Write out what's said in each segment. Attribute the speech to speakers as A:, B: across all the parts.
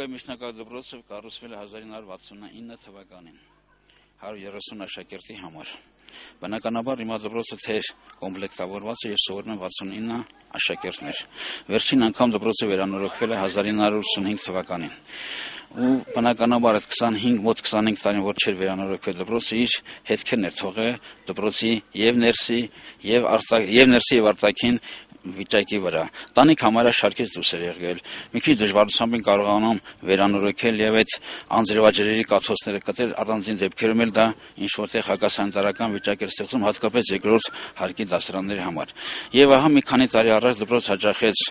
A: Ամերիկայի միջնակարգ դպրոցը կառուցվել է 1969 թվականին 130 աշակերտի համար։ Բնականաբար հիմա դպրոցը թեր կոմպլեկտավորված է եւ սովորում են 69 աշակերտներ։ Վերջին անգամ դպրոցը վերանորոգվել է 1985 թվականին։ Ու բնականաբար այդ 25 տարին որ չէր վերանորոգվել դպրոցը իր հետքերն էր թողել դպրոցի եւ ներսի եւ արտաքին վիճակի վրա։ Տանիք համարյա շարքից դուրս էր եղել։ Մի քիչ դժվարությամբ են կարողանում վերանորոգել եւ այդ անձրևաջրերի կաթոցները կտել, առանձին դեպքերում էլ դա ինչ որտեղ հակասանիտարական վիճակ էր ստեղծում, հատկապես երկրորդ հարկի դասարանների համար։ Եվ ահա մի քանի տարի առաջ դպրոց հաջախեց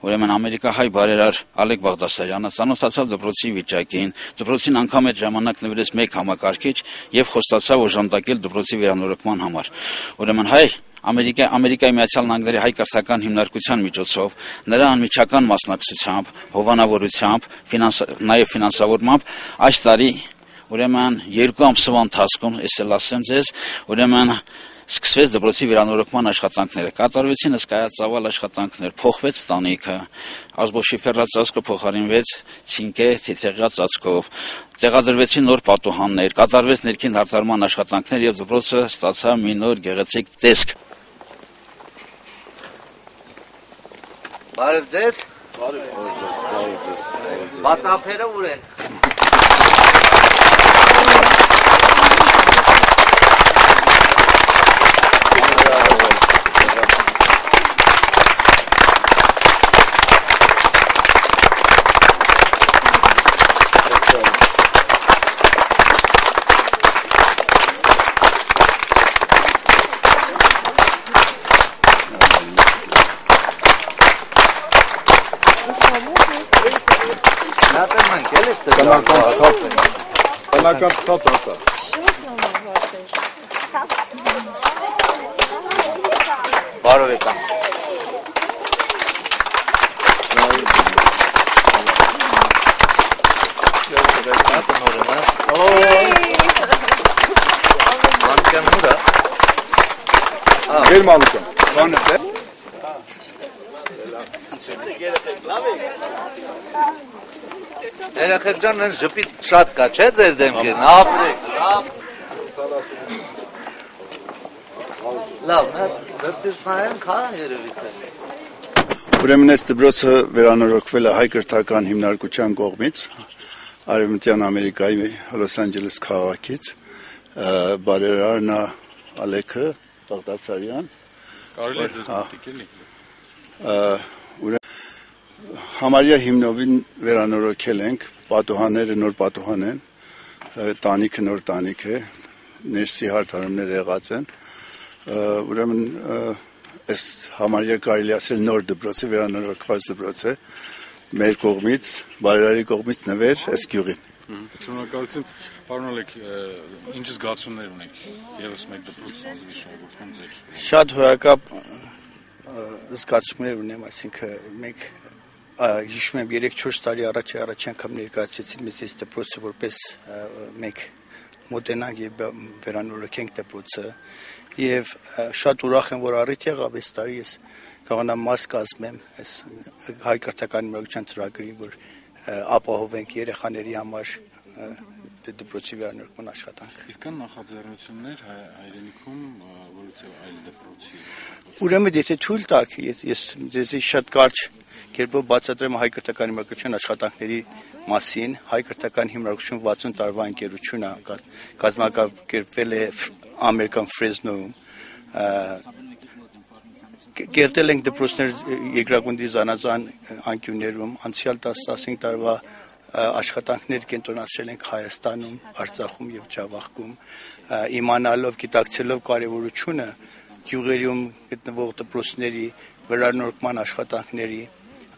A: ուրեմն ամերիկահայ բարերար Ալեք Բաղդասարյանը, ծանոթացավ դպրոցի վիճակին, դպրոցին անգամ այդ ժամանակ նվիրեց մեկ համակարգիչ եւ խոստացավ օժանդակել դպրոցի վերանորոգման համար։ Ուրեմն Ամերիկայի Միացյալ Նահանգների հայ կրթական հիմնարկության միջոցով, նրա անմիջական մասնակցությամբ, հովանավորությամբ, նաև ֆինանսավորմամբ այս տարի ուրեմն 2 ամսվա ընթացքում, այսել ասեմ ձեզ, ուրեմն սկսվեց դպրոցի վերանորոգման աշխատանքները, կատարվեցին հսկայածավալ աշխատանքներ, փոխվեց տանիքը, ազբոշիֆերացածքը փոխարինվեց ցինկե թիթեղյա ծածկով, տեղադրվեցին նոր պատուհաններ, կատարվեց ներքին հարդարման աշխատանքներ եւ դպրոցը ստացավ մի նոր գեղեցիկ տեսք։
B: Բարև ձեզ։ Բացափերը ուր են։
C: Տնական թացածա։
B: Բարով եկան։ Մանուկյան հուրա։
C: Գեր Մանուկյան, բանդ է։
B: Երեխեք ջան, հենց ժպիտ շատ կա, չէ ձեր դեմքերն, ապրեք, լավ, դրսից նայենք, հա, երևի թե։
C: Ուրեմն այս դպրոցը վերանորոգվել է հայ կրթական հիմնարկության կողմից, Արևմտյան Ամերիկայի Լոս Անջելես քաղաքից, բարերարն Ալեքը Բաղդասարյան։
D: Կարելի է ձեզ մոտիկ էլի։
C: Համարյա հիմնովին վերանորոգել ենք, պատուհանները նոր պատուհան են, տանիքը նոր տանիք է, ներսի հարդարումներ եղած են, ուրեմն այս համարյա կարելի ասել նոր դպրոց է, վերանորոգված դպրոց է, մեր կողմից, բարերարի կողմից նվեր այս գյուղին։
D: Շնորհակալություն, պարոն Ալեք, ինչ զգացումներ ունեք եւս մեկ դպրոց անձնիշնորհողական ձեր։
E: Շատ հոյակապ զգացումներ ունեմ, այսինքն մենք հիշում եմ 3-4 տարի առաջ անգամ ներկայացրեցին մեզ այս դպրոցը, որպես մենք մոտենանք եւ վերանորոգենք դպրոցը եւ շատ ուրախ եմ, որ առիթ եղավ այս տարի ես կարողանամ մաս կազմեմ այս հայ կրթական հիմնարկության ծրագրին, որ ապահովենք երեխաների համար դպրոցի վերանորոգման աշխատանք։
D: Իսկ կան նախաձեռնություններ հայրենիքում, որովհետեւ այլ դպրոցի։
E: Ուրեմն եթե թույլ տաք, ես ձեզի շատ կարճ կերպով բացատրեմ հայ կրթական հիմնարկության աշխատանքների մասին։ Հայ կրթական հիմնարկություն 60 տարվա ընկերություն է, կազմակերպվել է Ամերիկան Ֆրեզնոյում։ Կերտել ենք դպրոցներ երկրագնդի զանազան անկյուններում, անցյալ 10-15 տարվա աշխատանքներ կենտրոնացրել ենք Հայաստանում, Արցախում եւ Ջավախքում, իմանալով, գիտակցելով կարեւորությունը գյուղերում գտնվող դպրոցների վերանորոգման աշխատանքների,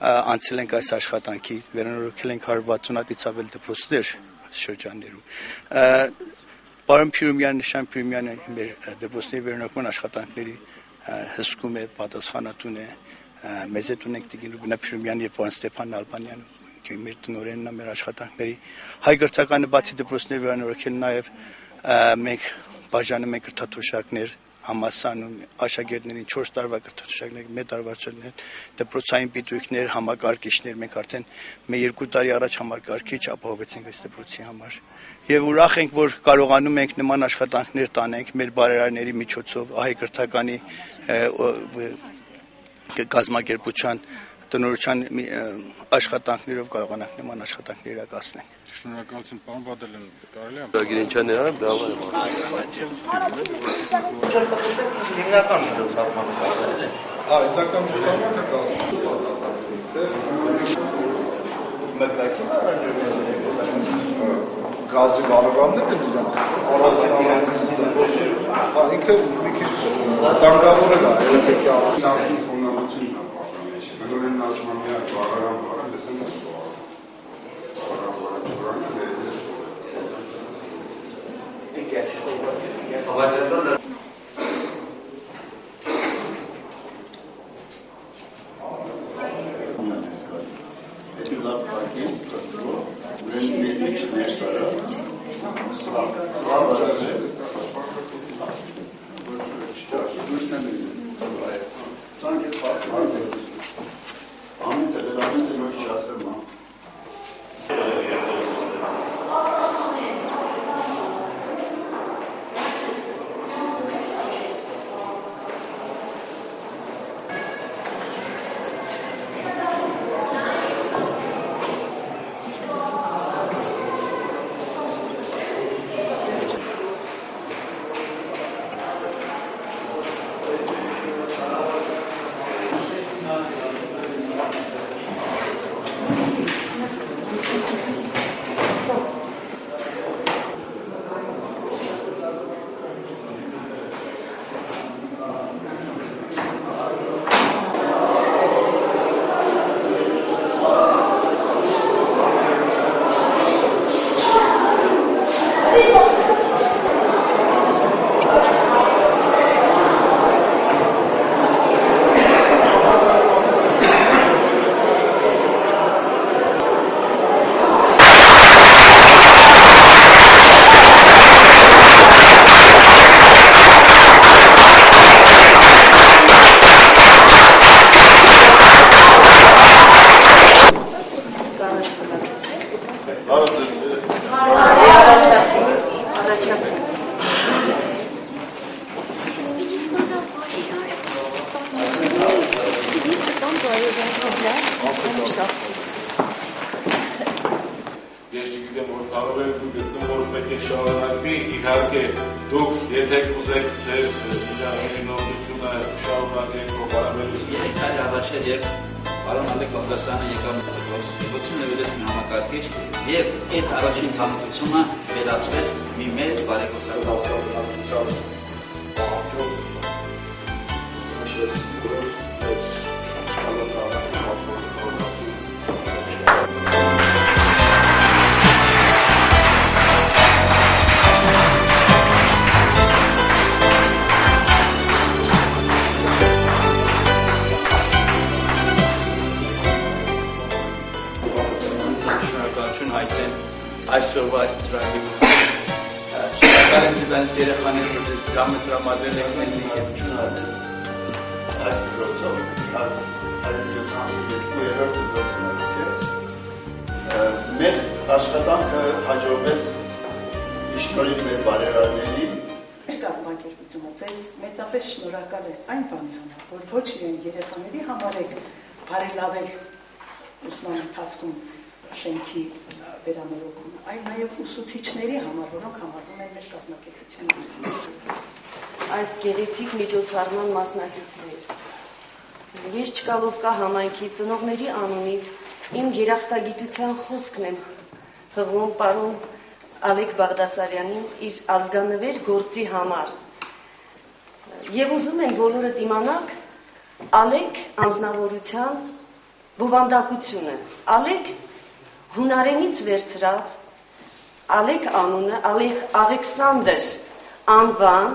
E: անցել ենք այս աշխատանքի, վերանորոգել ենք 160-ից ավել դպրոցներ շրջաններում։ Պարոն Նշան Փիրումյանը մեր դպրոցների վերանորոգման աշխատանքների հսկում է, պատասխանատուն է, մեզ հետ ունենք Տիկին Լուբինա Փիրումյանը եւ պարոն Ստեփան Նալբանյանը, մեր տնօրենն է մեր աշխատանքների։ Հայ կրթականը բացի դպրոցների վերանորոգել նաեւ մենք բաժանում ենք կրթաթոշակներ համալսանում աշակերտներին 4 տարվա կրթաշրջաններ, 1 տարվա չլներ, դպրոցային պիտույքներ, համակարգիչներ, մենք արդեն 2 տարի առաջ համակարգիչ ապահովեցինք այս դպրոցի համար։ Եվ ուրախ ենք, որ կարողանում ենք նման աշխատանքներ տանենք մեր բարերարների միջոցով, ահա կրթականի կազմակերպության տնօրինության աշխատանքներով կարողանանք նման աշխատանքներ իրականացնել։
D: Շնորհակալություն, պարոն Բադալյան, կարելի է
B: Գիրենչյաններն բավական հիմնական միջոցառման
C: Հիմնական միջոցառումը գազի բարեկամներն են ինքը մի քիչ դանգավոր է էլեկտրիկի
F: Սարքի ֆոնալություն Մենորեն ասմանյա բարարան բարան դեսենց է Ես չգիտեմ, որ կարող եք դուք գտնում, որ պետք է շարունակվի, իհարկե դուք եթե կուզեք ձեր իրավունքի նորությունը շարունակեք փոխարինելու։
A: Երեք այլ առաջել եւ պարոն Ալեք Բաղդասարյանը եկավ դպրոցին նվիրեց մի համակարգիչ եւ այդ առաջին ցանկությունը վերածվեց մի մեծ բարեգործական
E: այսօրվա այս ծրագրի շնորհակալ եմ ձեզ երեխաների հետ կամետրամադրել եք մեզ եւ ճանաչել այս դպրոցով
C: երրորդ դպրոցն է մեր աշխատանքը հաջողվեց շնորհիվ մեր բարերարների
G: Մեր կազմակերպությունը ձեզ մեծապես շնորհակալ է այն բանի համար, որ ոչ միայն երեխաների համար եք բարելավել ուսման ընթացքում շենքի վերանորոգումը, այլ նաև ուսուցիչների համար, որոնք համարվում են մեր կազմակերպության
H: այս գեղեցիկ միջոցառման մասնակիցներ։ Ես Չկալովկա համայնքի ծնողների անունից իմ երախտագիտության խոսքն եմ հղում պարոն Ալեք Բաղդասարյանին իր ազգանվեր գործի համար։ Եվ ուզում եմ բոլորը իմանաք Ալեք անձնավորության բովանդակությունը, Ալեք հունարենից վերցրած Ալեք անունը, Ալեքսանդր անվան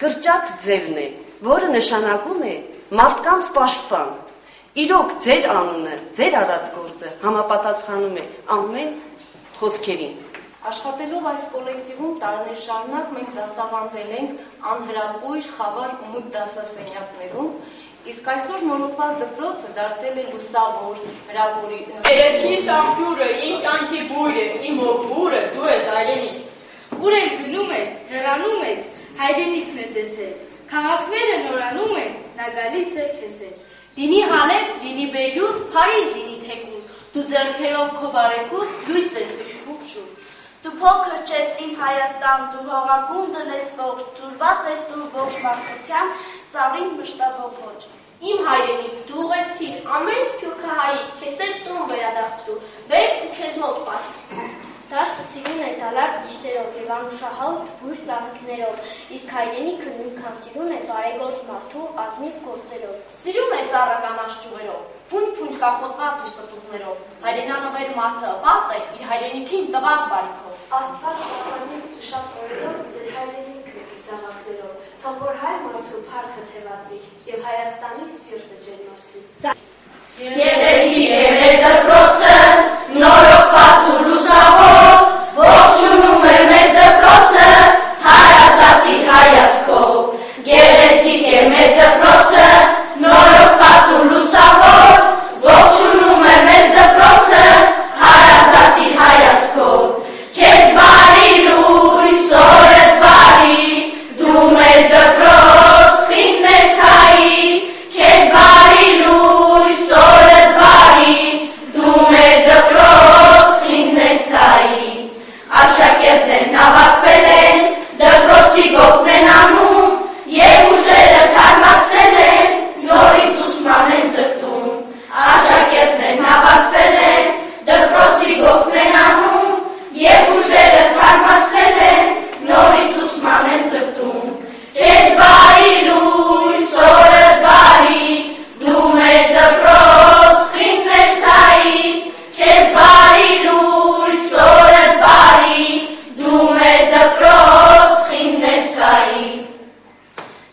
H: կրճատ ձևն է, որը նշանակում է մարդկանց պաշտպան։ Իրոք ձեր անունը, ձեր արած գործը համապատասխանում է ամեն խոսքերին։ Աշխատելով այս կոլեկտիվում տարիներ շարունակ մենք դասավանդել ենք անհրապույր, խավար ու մութ դասասենյակներում, իսկ այսօր նորոգված դպրոցը դարձել է լուսավոր, հրապուրի։
I: Երեքի շամփյուրը, իմ կյանքի բույրը, իմ ողբուրը, դու ես հայրենիք։
J: Ուր եք գնում եք, հեռանում եք, հայրենիքն է ձեզ հետ։ Քաղաքները նորանում են, նա գալիս է քեզ հետ։
H: Լինի Հալեբ, լինի Բեյրութ, Փարիզ լինի թեկուզ, դու ձեռքերով քո բարեկուտ լույս ես սրբում շուտ։
K: Դու փոքր չես իմ Հայաստան, դու հողագունդն ես ողջ, ծուրված ես դու ողջ մարդկության, ծառին մշտաբող ոչ։
I: Իմ հայրենիք, դու ուղեցիր, ամեն սփյուռքահայի, քեզ էլ տուն վերադարձրու, վեր ու քեզ մոտ պահիր։
K: Դաշտը սիրուն է դալար գիշերով և անուշահոտ բույր ծաղիկներով, իսկ հայրենիքը նույնքան սիրուն է բարեգործ մարդու ազնիվ գործերով։
I: Սիրուն է ծառականաչ ճյուղերով, փունջ-փունջ կախոտված իր պտուղներով, հայրենանվեր մարդը պատ է իր հայրենիքին տված բարիքով։
K: Աստված պահպանի շատ օրերով ձեր հայրենիքը զավակներով, թող որ հայ մարդու փառքը թևածի և Հայաստանի սիրտը ջերմացի։
I: Գեղեցիկ է մեր դպրոցը, նորոգված ու լուսավոր, ողջունում է մեզ դպրոցը, հարազատի հայացքով։ Գեղեցիկ է մեր դպրոցը, նորոգված ու լուսավոր, ողջունում է մեզ դպրոցը, հարազատի հայացքով։ Քեզ բարի լույս, օրդ բարի, դու մեր դպրոց, խինն ես հայի, քեզ բարի լույս, օրդ բարի, դու մեր դպրոց, խինն ես հայի։ Աշակերտներն հավաքվել են, դպրոցի գովն են անում, և ուժերը թարմացել են, նորից ուսման են ձգտում։ Աշակերտներն հավաքվել են, դպրոցի գովն են անում, և ուժերը թարմացել են, նորից ուսման են ձգտում։ Քեզ բարի լույս, օրդ բարի, դու մեր դպրոց, խինն ես հայի, քեզ բարի լույս, օրդ բարի, դու մեր դպրոց, խինն ես հայի։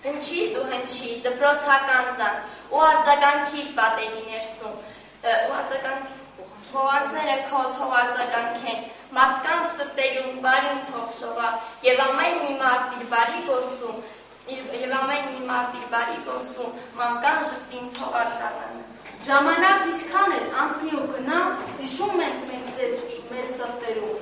K: Հնչիր դու հնչիր, դպրոցական զան, ու արձագանքիր պատերի ներսում, ու արձագանքիր հողաշները քո թող արձագանքեն, մարդկանց սրտերում բարին թող շողա, և ամեն մի մարդ իր բարի գործում, մանկան ժպտին թող արժանան։
J: Ժամանակ ինչքան էլ անցնի ու գնա, հիշում ենք մենք ձեզ մեր սրտերում։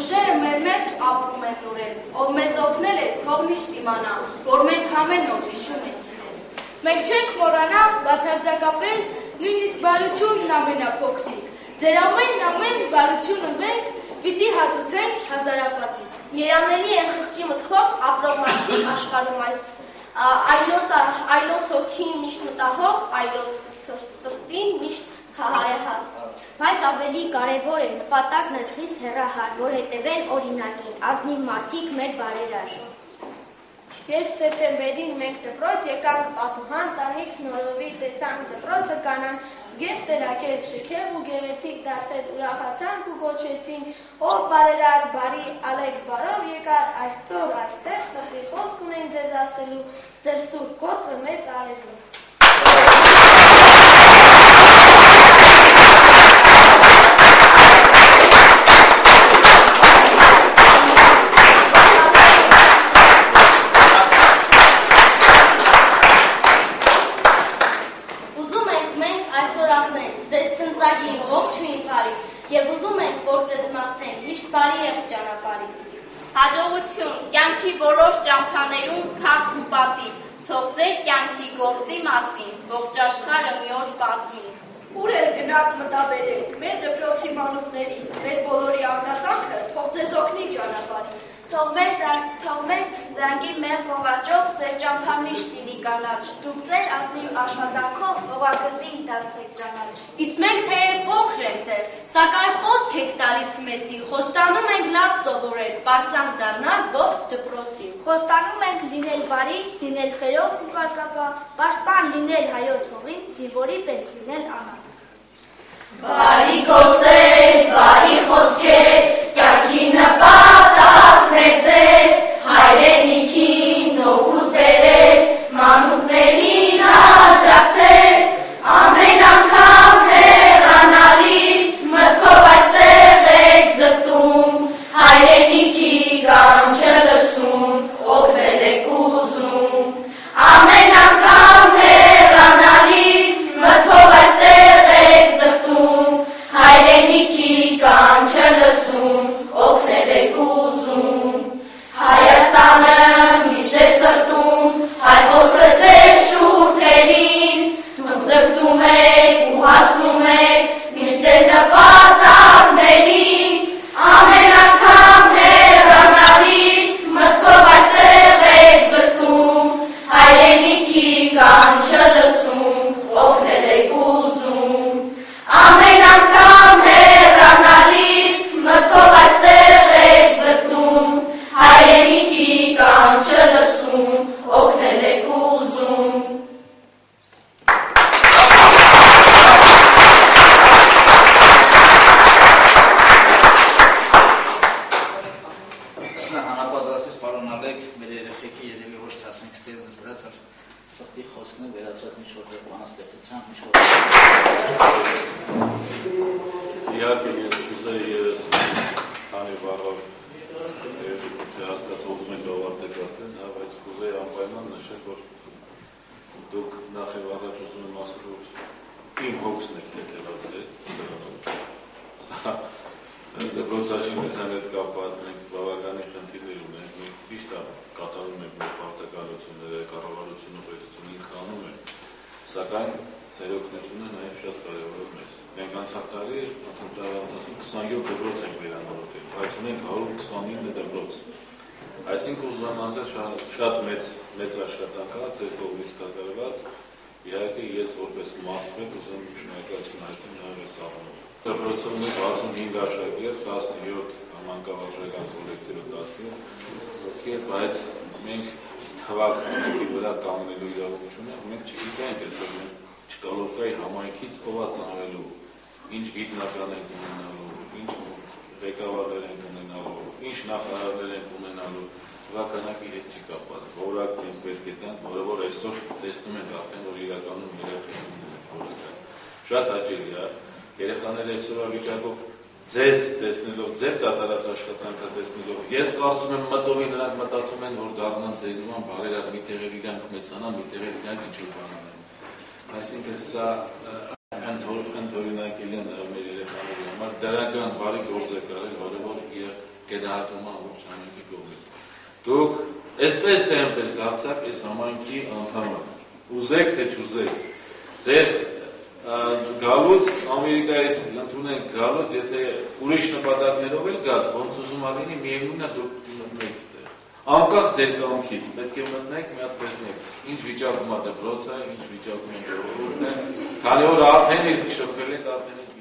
J: Ուժերը մեր մեջ ապրում են նորել, ով մեզ օգնել է, թող միշտ իմանա, որ մենք ամեն օր հիշում ենք իրեն։ Մենք չենք մոռանա բացարձակապես նույնիսկ բարությունն ամենափոքրիկ։ Ձեր ամեն բարությունը մենք պիտի հատուցենք հազարապատի։
K: Երանելի է խղճի մտքով ապրող մարդիկ աշխարհում այս այլոց հոգին միշտ մտահոգ, այլոց սրտին միշտ հարահաս։
L: Բայց ավելի կարևոր է նպատակն է խիստ հեռահար, որ հետևեն օրինակին, ազնիվ մարդիկ մեր բարերար։
M: Երբ սեպտեմբերին մենք դպրոց եկանք պատուհան, տանիք նորովի տեսանք դպրոցը կանան, զգեց տերակել շքև ու գեղեցիկ դարձել ուրախացանք ու գոչեցին, ով բարերար բարի ալեք բարով եկար այսօր այստեղ սրտի խոսք ունեն ձեզ ասելու, ձեր սուրբ գործը մեծ արելու։
K: Եվ ուզում ենք, որ ձեզ մաղթենք, միշտ բարի եղեք ճանապարհին։
I: Հաջողություն, կյանքի բոլոր ճամփաներում փառք ու պատիվ, թող ձեր կյանքի գործի մասին ողջ աշխարհը մի օր պատմի։
N: Ուր էլ գնաց մտաբերեք, մեր դպրոցի մանուկների, մեր բոլորի աղնացանքը թող ձեզ օգնի ճանապարհին։
K: Թող մեր զանգի մեր ողաճով ձեր ճամփա միշտ լինի կանաչ, դուք ձեր ազնիվ աշխատանքով ողագնդին դարձեք ճանաչ։
H: Իսկ մենք թեև փոքր ենք դեռ, սակայն խոսք եք տալիս մեծի, խոստանում ենք լավ սովորել, պարծանք դառնալ ողջ դպրոցին։
L: Խոստանում ենք լինել բարի, լինել խելոք ու կարգապահ, պաշտպան լինել հայոց հողին, զինվորի պես լինել անհատ։
I: Բարի գործեր, բարի խոսքեր, կյանքի նպատակն է ձեր, հայրենիքին օգուտ բերել, մանուկներին աջակցել, ամեն անգամ հեռանալիս
A: Ուղղակի երևի ոչ թե ասենք ստեղծած վրաց, այլ սրտի խոսքն է վերացած ինչ-որ բանաստեղծության, ինչ-որ
F: Իհարկե ես կուզեի ես քանի բառով հասկացող մենք ավարտել արդեն, բայց կուզեի անպայման նշել, որ դուք նախ եւ առաջ ուզում եմ ասել, որ իմ հոգսն եք թեթևած դպրոցաշինության հետ կապված մենք բավականին խնդիրներ ունենք, մենք ճիշտ է կատարում ենք մեր պարտականությունները, կառավարությունը, պետությունը ինքը անում է, սակայն ձեր օգնությունը նաև շատ կարևոր է մեզ։ Մենք անցյալ տարի 27 դպրոց ենք վերանորոգել, բայց ունենք 129 դպրոց։ Այսինքն ուզում եմ ասել շատ մեծ աշխատանք է ձեր կողմից կատարված, իհարկե ես որպես մասնագետ ուզում եմ շնորհակալություն հայտնել նաև այս առումով։ Դպրոցում ունենք 65 աշակերտ, 17 մանկավարժական կոլեկտիվը 17, բայց մենք թվականակի վրա կանգնելու իրավունք չունենք, մենք չգիտենք այսօր Չկալովկայի համայնքից ով է ծնվելու, ինչ գիտնական ենք ունենալու, ինչ ղեկավարներ ենք ունենալու, ինչ նախարարներ ենք ունենալու, թվականակի հետ չի կապված, որակ մենք պետք է տանք, որովհետև այսօր տեսնում ենք արդեն, որ իրականում շատ հաճելի է, երեխաները այսօրվա վիճակով ձեզ տեսնելով, ձեր կատարած աշխատանքը տեսնելով, ես կարծում եմ մտովի նրանք մտածում են, որ դառնան ձեր նման բարերար մի տեղեր իրանք մեծանան, մի տեղեր իրանք ինչ-որ բան անեն։ Այսինքն սա ընդօրինակելի է մեր երեխաների համար, դրական բարի գործ է կարել, որը որ իր գնահատում է ամբողջ համայնքի կողմից։ Դուք այսպես թե այնպես դարձաք այս համայնքի անդամը, ուզեք թե չուզեք, ձեր գալուց Ամերիկայից ընդունենք գալուց, եթե ուրիշ նպատակներով էլ գաք, ոնց ուզում ալինի, միևնույնն է դուք մտնեք ստեղ։ Անկախ ձեր կամքից, պետք է մտնեք, մի հատ տեսնեք, ինչ վիճակում է դպրոցը, ինչ վիճակում է ժողովուրդը, քանի որ արդեն իսկ շփվել եք, արդեն իսկ